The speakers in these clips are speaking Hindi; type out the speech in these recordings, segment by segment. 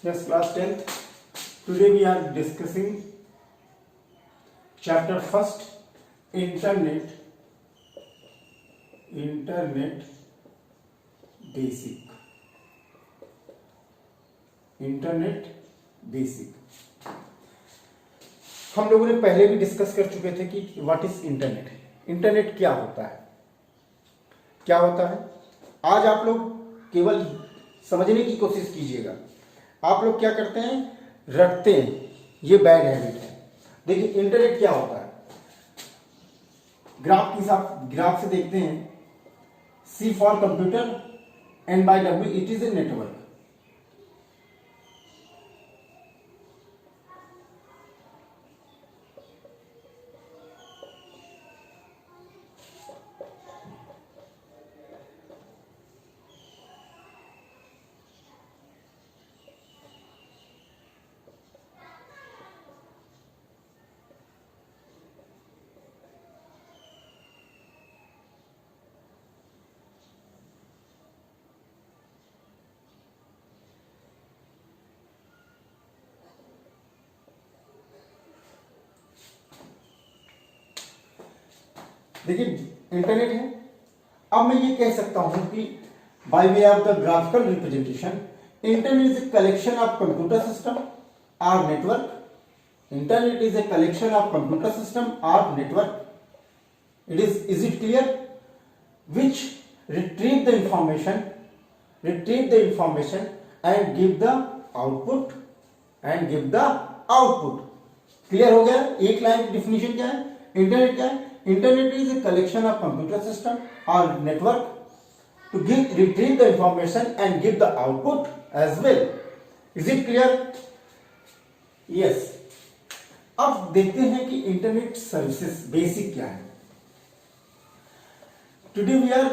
Yes, class 10th. Today we are discussing chapter first, Internet Basic. Internet basic हम लोगों ने पहले भी डिस्कस कर चुके थे कि व्हाट इज इंटरनेट, इंटरनेट क्या होता है। आज आप लोग केवल समझने की कोशिश कीजिएगा। आप लोग क्या करते हैं, रटते हैं, ये बैड हैबिट है। देखिए इंटरनेट क्या होता है, ग्राफ से देखते हैं। C for computer, N/W, it is a network. देखिए इंटरनेट है। अब मैं ये कह सकता हूं कि by way of the graphical representation, internet is a collection of computer system और network. Internet is a collection of computer system और network. Is it clear? Which retrieve the information and give the output clear हो गया? एक लाइन की डिफिनेशन क्या है, इंटरनेट क्या है? Internet is a collection of computer system और network to retrieve the information and give the output as well. Is it clear? Yes. अब देखते हैं कि इंटरनेट सर्विसेज बेसिक क्या है। Today we are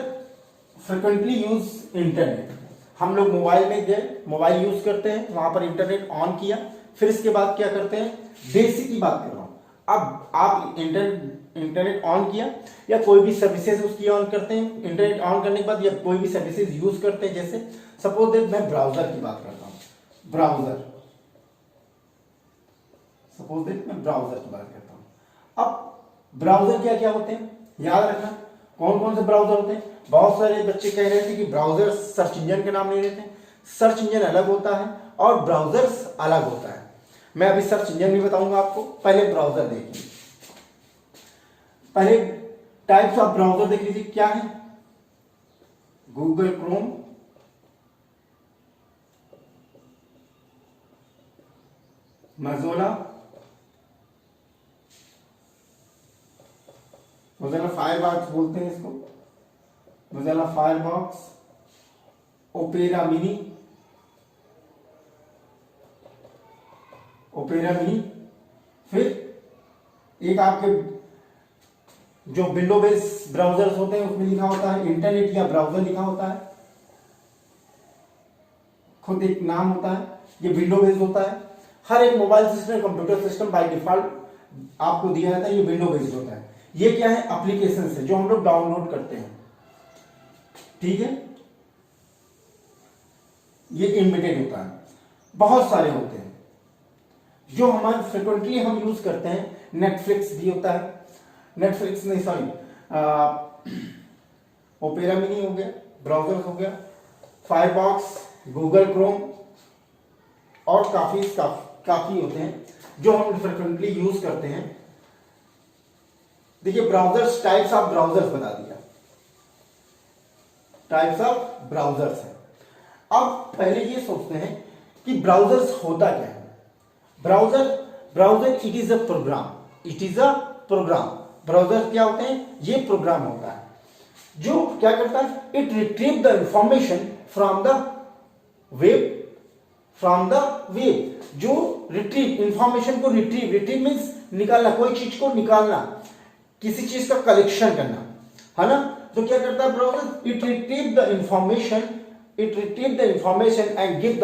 frequently use internet. हम लोग मोबाइल में गए, मोबाइल यूज करते हैं, वहां पर इंटरनेट ऑन किया, फिर इसके बाद क्या करते हैं, बेसिक की बात कर रहा हूं। अब आप इंटरनेट ऑन किया या कोई भी सर्विसेज उसकी ऑन करते हैं, इंटरनेट ऑन करने के बाद या कोई भी सर्विसेज यूज करते हैं। जैसे सपोज दैट मैं ब्राउजर की बात करता हूं, सपोज दैट मैं ब्राउजर की बात करता हूं। अब ब्राउजर क्या क्या होते हैं, याद रखना कौन कौन से ब्राउजर होते हैं। बहुत सारे बच्चे कह रहे थे कि ब्राउजर सर्च इंजन के नाम ले रहे थे। सर्च इंजन अलग होता है और ब्राउजर्स अलग होता है। मैं अभी सर्च इंजन भी बताऊंगा आपको, पहले ब्राउजर देखिए। पहले टाइप्स ऑफ ब्राउजर देख लीजिए क्या है। गूगल क्रोम, मोज़िला फायरबॉक्स बोलते हैं इसको, मोज़िला फायरबॉक्स, ओपेरा मिनी, फिर एक आपके जो विंडो बेस ब्राउजर्स होते हैं उसमें लिखा होता है इंटरनेट या ब्राउजर लिखा होता है, खुद एक नाम होता है, ये विंडो बेस होता है। हर एक mobile system, computer system by default आपको दिया जाता है, ये विंडो बेस्ड होता है। ये क्या है, एप्लीकेशन है जो हम लोग डाउनलोड करते हैं, ठीक है। ये एम्बेडेड होता है, बहुत सारे होते हैं जो हमारे फ्रिक्वेंटली हम यूज करते हैं। नेटफ्लिक्स भी होता है, नेटफ्लिक्स नहीं सॉरी ओपेरा मिनी हो गया, ब्राउजर हो गया, फायरबॉक्स, गूगल क्रोम और काफी होते हैं जो हम फ्रिक्वेंटली यूज करते हैं। देखिए ब्राउजर्स, टाइप्स ऑफ ब्राउजर्स बता दिया, टाइप्स ऑफ ब्राउजर्स है। अब पहले ये सोचते हैं कि ब्राउजर्स होता क्या है। Browser it is a program. Browser क्या होते हैं, ये प्रोग्राम होता है जो क्या करता है, it retrieve the information from the web, जो रिट्रीव इंफॉर्मेशन को रिट्रीव मीन्स निकालना, कोई चीज को निकालना, किसी चीज का कलेक्शन करना, है ना। तो क्या करता है browser, it retrieve the information and give the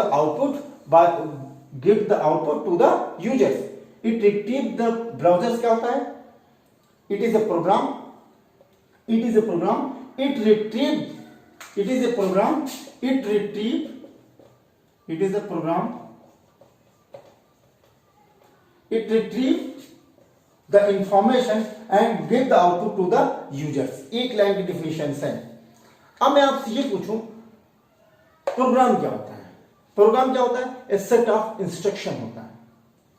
output to the users. It retrieve the browsers क्या होता है, it is a program, it retrieve it retrieve the information and give the output to the users. एक लाइन की डिफिनेशन है। अब मैं आपसे ये पूछूं, प्रोग्राम क्या होता है? प्रोग्राम क्या होता है? ए सेट ऑफ इंस्ट्रक्शन होता है।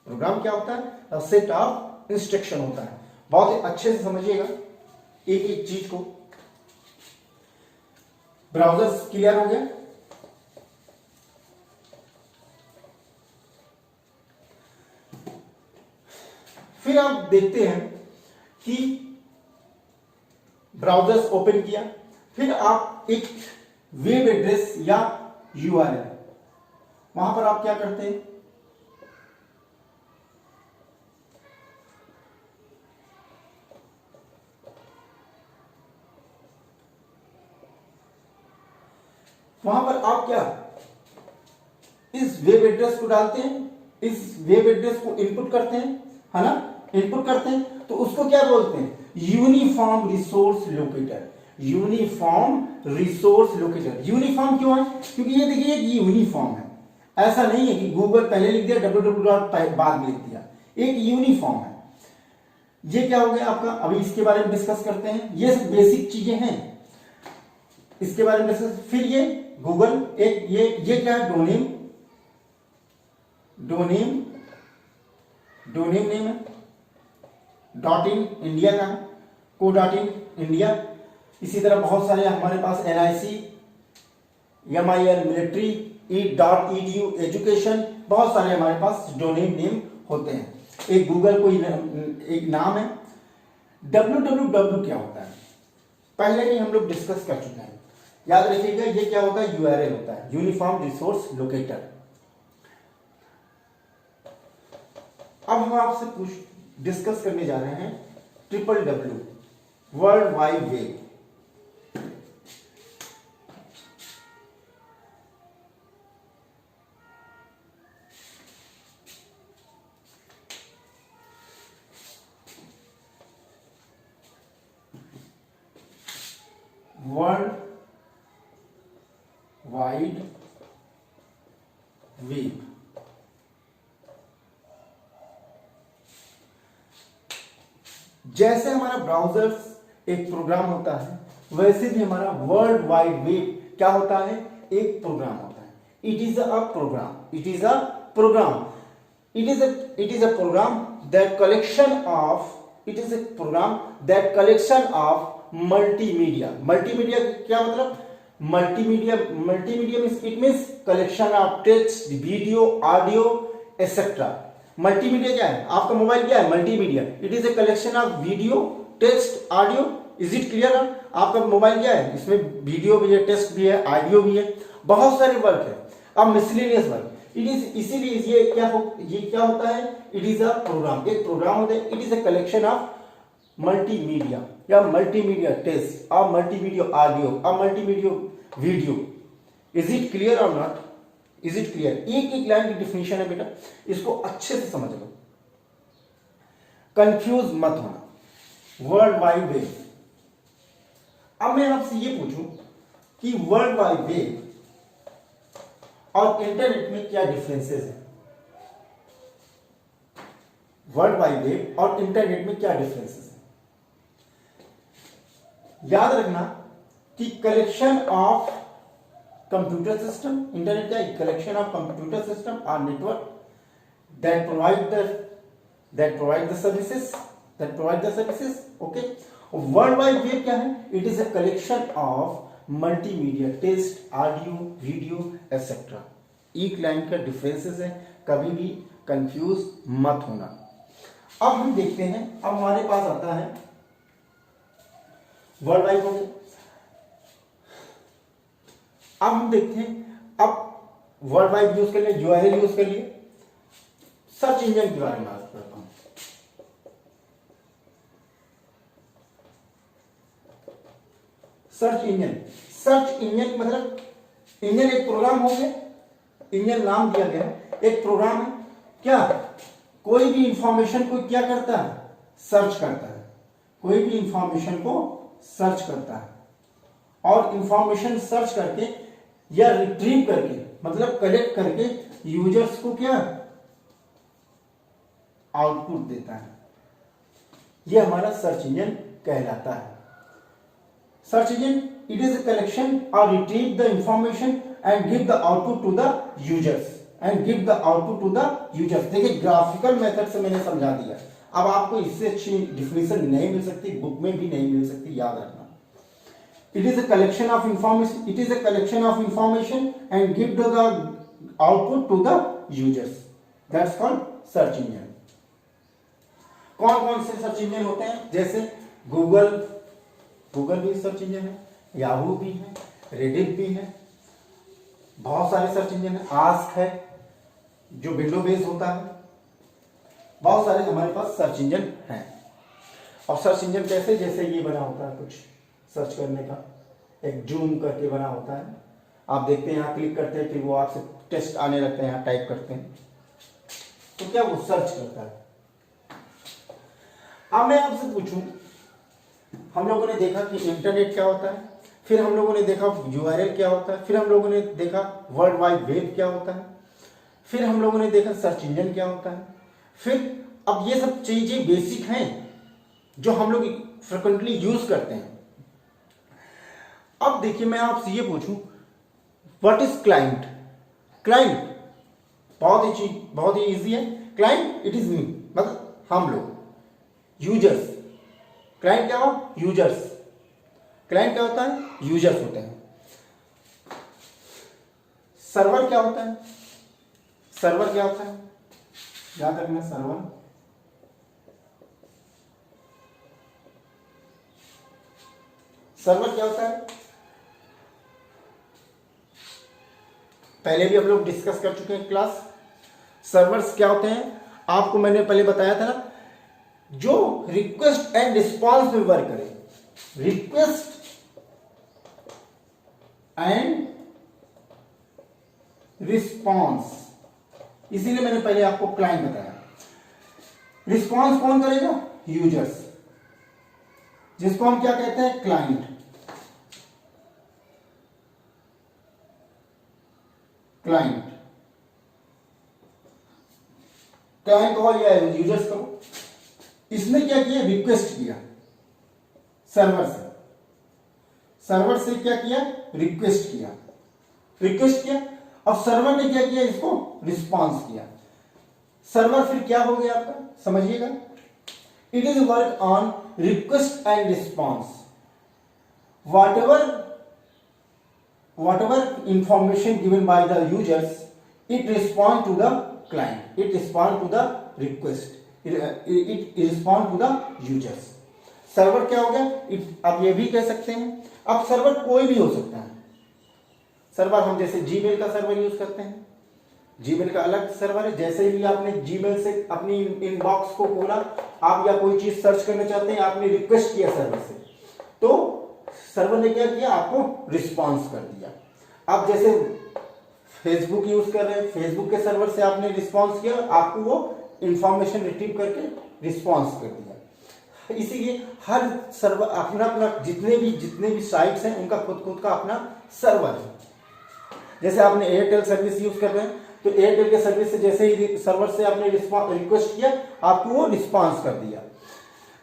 प्रोग्राम क्या होता है? अ सेट ऑफ इंस्ट्रक्शन होता है। बहुत ही अच्छे से समझिएगा एक एक चीज को। ब्राउजर क्लियर हो गया? फिर आप देखते हैं कि ब्राउजर्स ओपन किया, फिर आप एक वेब एड्रेस या यूआरएल, वहां पर आप क्या करते हैं? वहां पर आप क्या इस वेब एड्रेस को डालते हैं, इस वेब एड्रेस को इनपुट करते हैं, है ना? इनपुट करते हैं तो उसको क्या बोलते हैं? Uniform resource locator. Uniform resource locator. Uniform क्यों है? क्योंकि ये देखिए एक यूनिफॉर्म है, ऐसा नहीं है कि गूगल पहले लिख दिया www बाद में लिख दिया, एक यूनिफॉर्म है। ये क्या हो गया आपका? अभी इसके बारे में डिस्कस करते हैं। ये सब बेसिक चीजें हैं, इसके बारे में डिस्कस। फिर ये गूगल एक ये क्या है? डोमेन नेम है। डॉट इन इंडिया का है, को डॉट इन इंडिया। इसी तरह बहुत सारे हमारे पास NIC, MIL military, .edu education, बहुत सारे हमारे पास डोमेन नेम होते हैं। एक गूगल कोई एक नाम है। www क्या होता है? पहले ही हम लोग डिस्कस कर चुके हैं, याद रखिएगा। ये क्या होता है? URL होता है, यूनिफॉर्म रिसोर्स लोकेटर। अब हम आपसे डिस्कस करने जा रहे हैं www, world wide web. World wide web जैसे हमारा ब्राउजर्स एक प्रोग्राम होता है, वैसे भी हमारा वर्ल्ड वाइड वेब क्या होता है? एक प्रोग्राम होता है। It is a program. It is a program. It is a program that collection of multimedia. Multimedia क्या मतलब? Multimedia means it means collection of text, video, audio etcetera. Multimedia क्या है? आपका मोबाइल क्या है? Multimedia. It is a collection of video, text, audio. Is it clear? आपका मोबाइल क्या है? इसमें वीडियो भी है, टेक्स्ट भी है, ऑडियो भी है, बहुत सारे वर्क है। अब मिसलेनियस वर्क। इट इज इसीलिए ये क्या होता है? It is a program. एक प्रोग्राम होता है। It is a collection of multimedia या मल्टीमीडिया टेक्स्ट और मल्टीमीडिया ऑडियो और multimedia video. Is it clear और नॉट? Is it clear? एक एक लाइन की डिफिनेशन है बेटा, इसको अच्छे से समझ लो, कंफ्यूज मत होना। World wide web. अब मैं आपसे ये पूछूं कि वर्ल्ड वाइड वेब और इंटरनेट में क्या डिफरेंसेस है? वर्ल्ड वाइड वेब और इंटरनेट में क्या डिफरेंसेस है? याद रखना कि collection of computer system, internet क्या है? कलेक्शन ऑफ कंप्यूटर सिस्टम और network that provide the services. Okay. World wide web क्या है? It is a collection of multimedia text, audio, video etcetera. एक लाइन का डिफरेंसेस है, कभी भी कंफ्यूज मत होना। अब हम देखते हैं, अब हमारे पास आता है वर्ल्ड वाइड हो गया। अब हम देखते हैं, अब वर्ल्ड वाइड यूज कर लिए, URL यूज कर लिए। सर्च इंजन के बारे में बात करता हूं। सर्च इंजन मतलब इंजन एक प्रोग्राम हो गया, इंजन नाम दिया गया, एक प्रोग्राम है। क्या कोई भी इंफॉर्मेशन को क्या करता है? सर्च करता है। कोई भी इंफॉर्मेशन को सर्च करता है और इंफॉर्मेशन सर्च करके या रिट्रीव करके मतलब कलेक्ट करके यूजर्स को क्या आउटपुट देता है। यह हमारा सर्च इंजन कहलाता है। Search engine it is a collection और retrieve the information and give the output to the users देखिए ग्राफिकल मेथड से मैंने समझा दिया। अब आपको इससे अच्छी डिफिनेशन नहीं मिल सकती, बुक में भी नहीं मिल सकती, याद रखना। It is a collection of information and give the output to the users, that's called search engine. कौन कौन से सर्च इंजन होते हैं? जैसे गूगल भी सर्च इंजन है, याहू भी है, रेडिट भी है, बहुत सारे सर्च इंजन है। आस्क है जो विंडो बेस्ड होता है। बहुत सारे हमारे पास सर्च इंजन हैं। और सर्च इंजन कैसे? जैसे ये बना होता है कुछ सर्च करने का, एक जूम करके बना होता है। आप देखते हैं यहाँ क्लिक करते हैं, फिर वो आपसे टेस्ट आने लगते हैं, यहाँ टाइप करते हैं, तो क्या वो सर्च करता है। अब मैं आपसे पूछूं, हम लोगों ने देखा कि इंटरनेट क्या होता है, फिर हम लोगों ने देखा यूआरएल क्या होता है, फिर हम लोगों ने देखा वर्ल्ड वाइड वेब क्या होता है, फिर हम लोगों ने देखा सर्च इंजन क्या होता है। फिर अब ये सब चीजें बेसिक हैं जो हम लोग फ्रिक्वेंटली यूज करते हैं। अब देखिए मैं आपसे ये पूछूं, व्हाट इज क्लाइंट? क्लाइंट बहुत ही इजी है। क्लाइंट इट इज मी, मतलब हम लोग, यूजर्स। क्लाइंट क्या हो? यूजर्स। क्लाइंट क्या होता है? यूजर्स होते हैं। सर्वर क्या होता है? सर्वर क्या होता है? याद रखना, सर्वर क्या होता है? पहले भी हम लोग डिस्कस कर चुके हैं क्लास। सर्वर्स क्या होते हैं? आपको मैंने पहले बताया था ना, जो रिक्वेस्ट एंड रिस्पॉन्स में वर्क करे। रिक्वेस्ट एंड रिस्पॉन्स, इसीलिए मैंने पहले आपको क्लाइंट बताया। रिस्पॉन्स कौन करेगा? यूजर्स, जिसको हम क्या कहते हैं? क्लाइंट। क्लाइंट कॉल या यूजर्स करो। इसने क्या किया? रिक्वेस्ट किया सर्वर से क्या किया? रिक्वेस्ट किया और सर्वर ने क्या किया? इसको रिस्पॉन्स किया। सर्वर फिर क्या हो गया आपका? समझिएगा, it is work on request and response. whatever information given by the users, it respond to the client, it respond to the request, it respond to the users। Server क्या हो गया? अब ये भी कह सकते हैं, अब सर्वर कोई भी हो सकता है। सर्वर हम जैसे जीमेल का सर्वर यूज करते हैं, जीमेल का अलग सर्वर है। जैसे ही आपने जीमेल से अपनी इनबॉक्स को खोला, आप या कोई चीज सर्च करना चाहते हैं, आपने रिक्वेस्ट किया सर्वर से, तो सर्वर ने क्या किया? आपको रिस्पॉन्स कर दिया। आप जैसे फेसबुक यूज कर रहे हैं, फेसबुक के सर्वर से आपने रिस्पॉन्स किया, आपको वो इंफॉर्मेशन रिट्रीव करके रिस्पॉन्स कर दिया। इसीलिए हर सर्वर अपना अपना, जितने भी साइट्स हैं उनका खुद का अपना सर्वर है। जैसे आपने एयरटेल सर्विस यूज कर रहे हैं, तो एयरटेल के सर्विस से जैसे ही सर्वर से आपने रिक्वेस्ट किया, आपको वो रिस्पॉन्स कर दिया।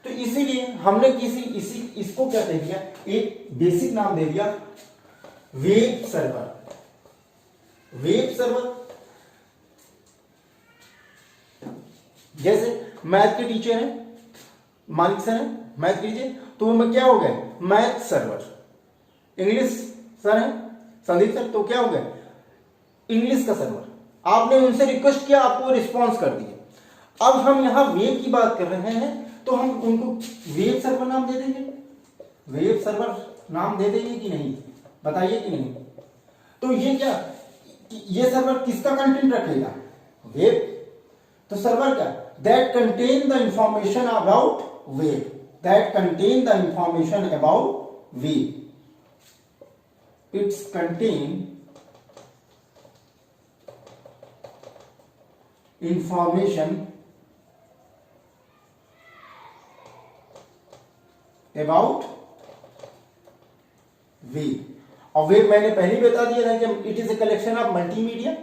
तो इसीलिए हमने इसको क्या दे दिया? एक बेसिक नाम दे दिया, वेब सर्वर। जैसे मैथ के टीचर हैं, मालिक सर हैं, मैथ के टीचर, तो उनमें क्या हो गए? Math server. इंग्लिश सर हैं, संदीप सर, तो क्या हो गया? इंग्लिश का सर्वर। आपने उनसे रिक्वेस्ट किया, आपको रिस्पॉन्स कर दिया। अब हम यहां वेब की बात कर रहे हैं, तो हम उनको वेब सर्वर नाम दे देंगे। वेब सर्वर नाम दे देंगे कि नहीं? बताइए कि नहीं? तो ये क्या, ये सर्वर किसका कंटेंट रखेगा? वेब। तो सर्वर क्या? That contain the information about web, its contain information about web. और वेब मैंने पहले ही बता दिया था कि it is a collection of multimedia,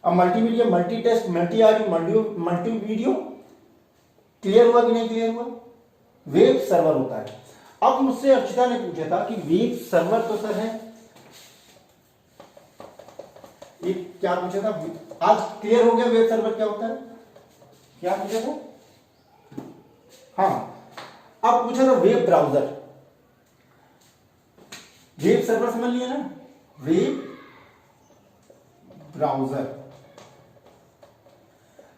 और multimedia, multi text, multi audio, multi video clear हुआ कि नहीं क्लियर हुआ? वेब सर्वर होता है। अब मुझसे अर्चिता ने पूछा था कि वेब सर्वर तो सर है, ये क्या पूछा था? आज क्लियर हो गया वेब सर्वर क्या होता है? क्या पूछा था? हाँ, अब पूछा था वेब ब्राउजर। वेब सर्वर समझ लिया ना, वेब ब्राउजर।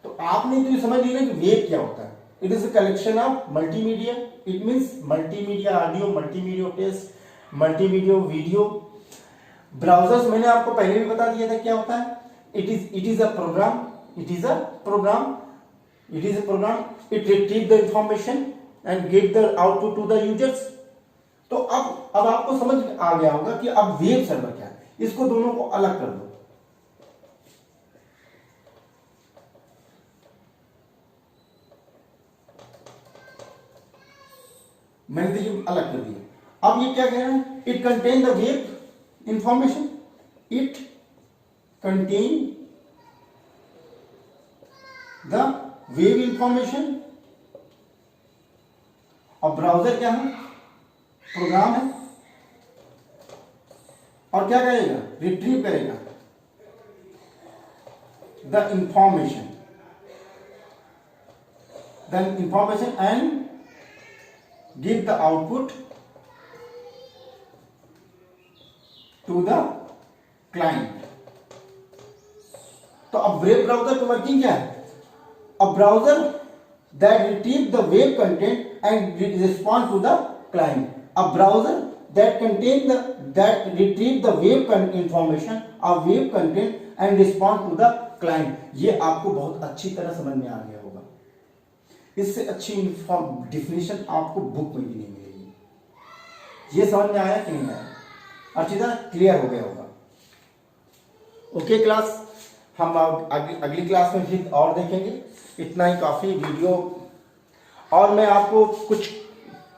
तो आपने तो ये समझ लिया ना कि वेब क्या होता है। It is a collection of multimedia, it means multimedia audio, multimedia text, multimedia video. Browsers मैंने आपको पहले भी बता दिया था क्या होता है। It is a program, it is a program, it is a program, it retrieve the information and get the output to the users. तो अब आपको समझ आ गया होगा कि अब वेब सर्वर क्या है। इसको दोनों को अलग कर दो। मैंने देखिए अलग कर दिया। अब ये क्या कह रहा है? It contain the web information, it contain the web information. और ब्राउजर क्या है? प्रोग्राम है। और क्या करेगा? रिट्रीव करेगा the information and give the output to the client। तो अब वेब ब्राउजर की वर्किंग क्या है? A browser that retrieve the web content and respond to the client. A browser that contain that retrieve the web information of web content and respond to the client. ये आपको बहुत अच्छी तरह समझ में आ गया होगा। इससे अच्छी डिफिनेशन आपको बुक में भी नहीं मिलेगी। ये समझ में आया कि नहीं आया? अर्चिता क्लियर हो गया होगा? ओके क्लास, हम अगली क्लास में फिर और देखेंगे। इतना ही काफी वीडियो। और मैं आपको कुछ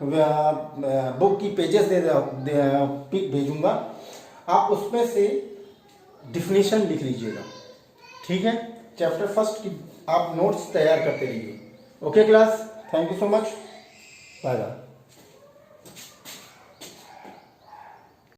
बुक की पेजेस भेजूंगा, आप उसमें से डिफिनेशन लिख लीजिएगा, ठीक है? चैप्टर फर्स्ट की आप नोट्स तैयार करते रहिए। Okay class, thank you so much, bye bye.